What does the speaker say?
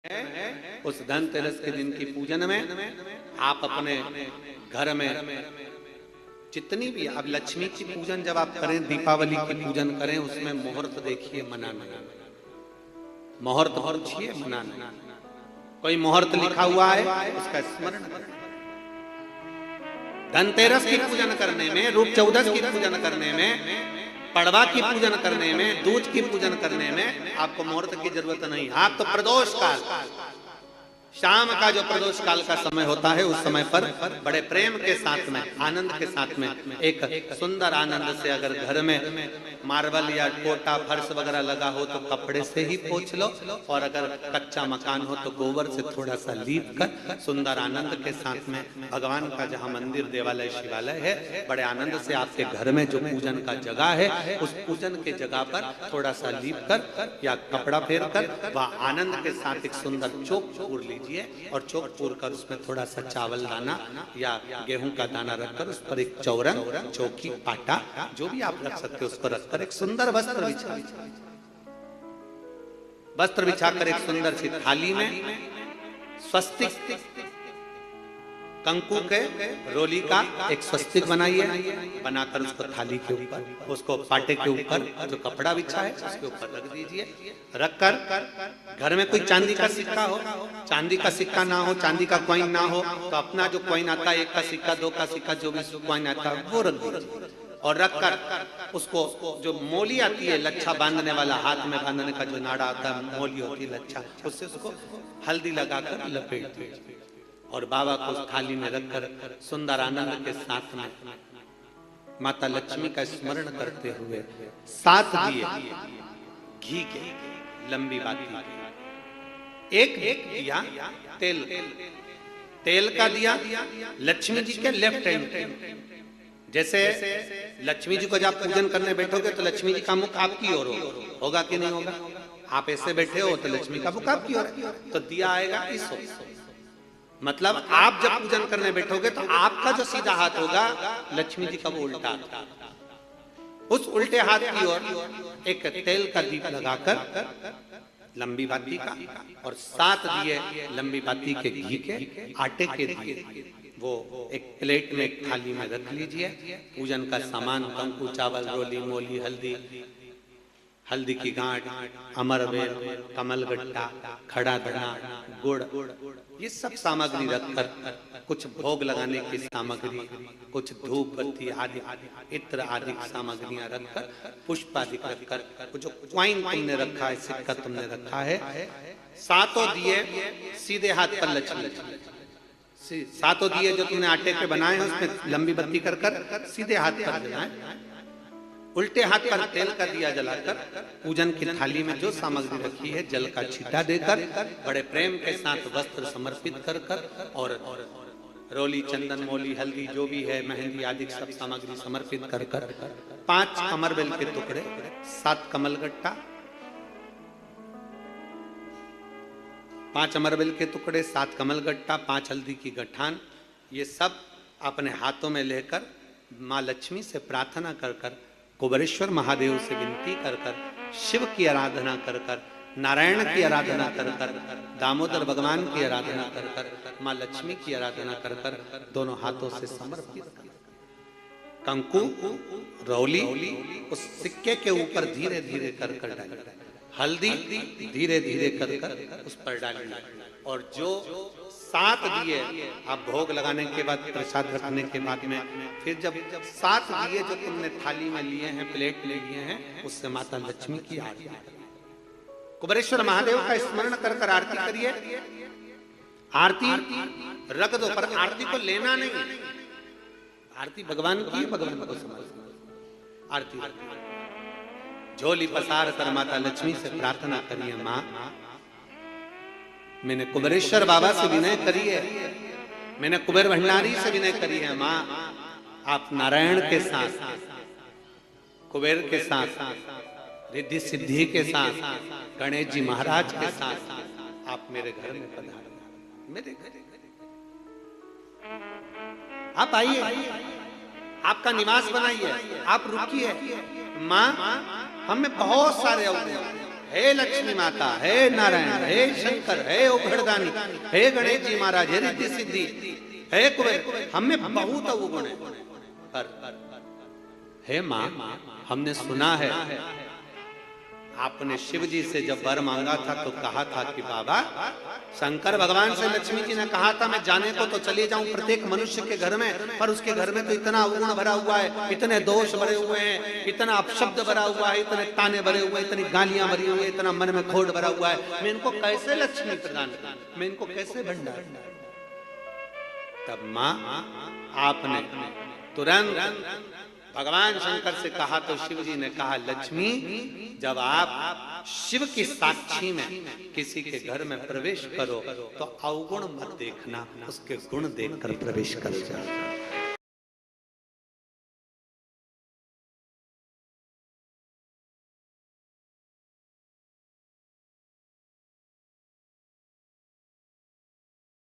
उस धनतेरस के दिन की पूजन में आप अपने घर में जितनी भी, अब लक्ष्मी की पूजन जब आप करें, दीपावली की पूजन करें, उसमें मुहूर्त देखिए, मनाना, मुहूर्त पूछिए, मनाना। कोई मुहूर्त लिखा हुआ है उसका स्मरण करें। धनतेरस की पूजन करने में, रूप चौदस की पूजन करने में, पड़वा की पूजन करने में, दूज की पूजन करने में आपको मुहूर्त की जरूरत नहीं। आप तो प्रदोष काल, शाम का जो प्रदोष काल का समय होता है, उस समय पर बड़े प्रेम के साथ में, आनंद के साथ में, एक सुंदर आनंद से, अगर घर में मार्बल या कोटा फर्श वगैरह लगा हो तो कपड़े से ही पोंछ लो, और अगर कच्चा मकान हो तो गोबर से थोड़ा सा लीप कर सुंदर आनंद के साथ में, भगवान का जहाँ मंदिर, देवालय, शिवालय है, बड़े आनंद से आपके घर में जो पूजन का जगह है, उस पूजन के जगह पर थोड़ा सा लीप कर या कपड़ा फेर कर वह आनंद के साथ एक सुंदर चौक पूर लीजिए, और चौक पूर कर उसमें थोड़ा सा चावल दाना या गेहूं का दाना रखकर उस पर एक चौरंग, चौकी, पाटा, जो भी आप रख सकते हो उसको रखकर एक सुंदर वस्त्र बिछाकर एक सुंदर सी थाली में स्वस्तिक कंकु के रोली का एक स्वस्तिक बनाइए, बनाकर उसको थाली के ऊपर, उसको पाटे के ऊपर जो कपड़ा बिछा है उसके ऊपर रख दीजिए। रखकर घर में कोई चांदी का सिक्का हो, चांदी का सिक्का ना हो, चांदी का कॉइन ना हो, तो अपना जो कॉइन आता है, 1 का सिक्का, 2 का सिक्का, जो भी कॉइन आता है वो रख दीजिए। और रखकर उसको, जो मोली आती है लच्छा बांधने वाला, हाथ में बांधने का जो नाड़ा आता है, मोली होती है लच्छा, उससे उसको हल्दी लगाकर लपेट दीजिए और बाबा को उस थाली में रखकर सुंदर आनंद के साथ में माता लक्ष्मी का स्मरण करते हुए 7 दिए घी के, लंबी बाती के, एक दिया तेल का दिया लक्ष्मी जी के लेफ्ट हैंड। जैसे लक्ष्मी जी को जब पूजन करने बैठोगे तो लक्ष्मी जी का मुख आपकी ओर होगा कि नहीं होगा? आप ऐसे बैठे हो तो लक्ष्मी का मुख आपकी ओर, तो दिया आएगा इस ओर। मतलब आप जब पूजन करने बैठोगे तो आपका जो सीधा हाथ होगा, लक्ष्मी जी का वो उल्टा हाथ, उस उल्टे हाथ की ओर एक तेल का दीप लगाकर लंबी बाती का, और 7 दिए लंबी बाती के घी के, आटे के दिए, वो एक प्लेट में, एक थाली में रख लीजिए। पूजन का सामान, कंकु, चावल, रोली, मोली, हल्दी की गांठ, अमरवेल, कमलगट्टा, खड़ा धना, गुड़, ये सब सामग्री रखकर, कुछ भोग लगाने की सामग्री, कुछ धूप बत्ती आदि, इत्र आदि सामग्रियां रखकर, पुष्प आदि रखकर, जो क्वाइन तुमने रखा है, सिक्का तुमने रखा है, 7 दिए सीधे हाथ पर लक्ष्मी, 7 दिए जो तुमने आटे के बनाए हैं उसमें लंबी बत्ती कर सीधे हाथ पर जलाएं। उल्टे हाथ पर तेल का दिया जलाकर पूजन की थाली में जो सामग्री रखी है, जल का छींटा देकर, बड़े प्रेम के साथ वस्त्र समर्पित कर और रोली, चंदन, मोली, हल्दी, जो भी है, मेहंदी आदि सब सामग्री समर्पित कर 5 अमरबेल के टुकड़े, 7 कमलगट्टा, 5 अमरबेल के टुकड़े, 7 कमलगट्टा, 5 हल्दी की गठान, ये सब अपने हाथों में लेकर माँ लक्ष्मी से प्रार्थना कर कुबेरेश्वर महादेव से विनती कर शिव की आराधना कर नारायण की आराधना कर दामोदर भगवान की आराधना कर माँ लक्ष्मी की आराधना कर दोनों हाथों से समर्पित कंकु, रौली उस सिक्के के ऊपर धीरे धीरे कर डाल, हल्दी धीरे धीरे कर उस पर डालना, और जो 7 दिए आप भोग लगाने के बाद, प्रसाद रखने के बाद में, फिर जब 7 दिए जो तुमने थाली में लिए हैं, प्लेट में लिए हैं, उससे माता लक्ष्मी की आरती, कुबेरेश्वर महादेव का स्मरण कर आरती करिए। आरती रख दो, पर आरती को लेना नहीं, आरती भगवान की, भगवान को समझ, आरती झोली पसार कर माता लक्ष्मी से प्रार्थना करिए, माँ मैंने कुबेरेश्वर बाबा से विनय करी है, मैंने कुबेर भंडारी से विनय करी है, माँ आप नारायण के साथ, कुबेर के साथ, रिद्धि सिद्धि के साथ, गणेश जी महाराज के साथ आप मेरे घर में पधारो, मेरे घर आप आइए, आपका निवास बनाइए, आप रुकिए। माँ हम में बहुत सारे अवगुण हे लक्ष्मी माता, हे नारायण, हे शंकर, हे उघड़दानी, हे गणेश जी महाराज, हे रिद्धि सिद्धि, हे कुबेर, हमें बहुत अवगुण है। पर हे माँ, हमने सुना है आपने शिव जी से जब वर मांगा था तो कहा था कि बाबा, शंकर भगवान से लक्ष्मी जी ने कहा था मैं जाने को तो चले जाऊं प्रत्येक मनुष्य के घर में, पर उसके घर में तो इतना अवगुण भरा हुआ है, इतने दोष भरे हुए हैं, इतना अपशब्द भरा हुआ है, इतने ताने भरे हुए, इतनी गालियां भरी हुई है, इतना मन में खोट भरा हुआ है, मैं इनको कैसे लक्ष्मी प्रदान करूं, मैं इनको कैसे भंडार। तब माँ आपने तुरंत भगवान शंकर से कहा तो शिव जी ने कहा, लक्ष्मी जब आप शिव की साक्षी में किसी के घर में प्रवेश करो तो अवगुण मत देखना, उसके गुण देखकर प्रवेश कर जाओ।